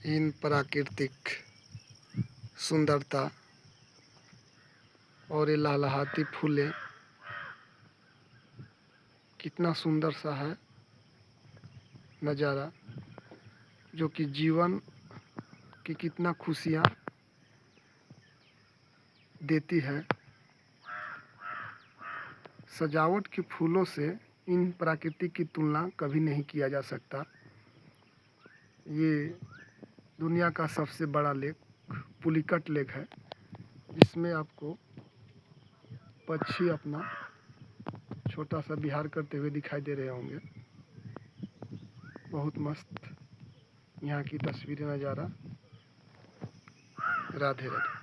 इन प्राकृतिक सुंदरता और ये लहलहाती फूलें, कितना सुंदर सा है नज़ारा, जो कि जीवन की कितना खुशियाँ देती है। सजावट के फूलों से इन प्राकृतिक की तुलना कभी नहीं किया जा सकता। ये दुनिया का सबसे बड़ा लेक पुलिकट लेक है, जिसमें आपको पक्षी अपना छोटा सा विहार करते हुए दिखाई दे रहे होंगे। बहुत मस्त यहाँ की तस्वीरें, नज़ारा। राधे राधे।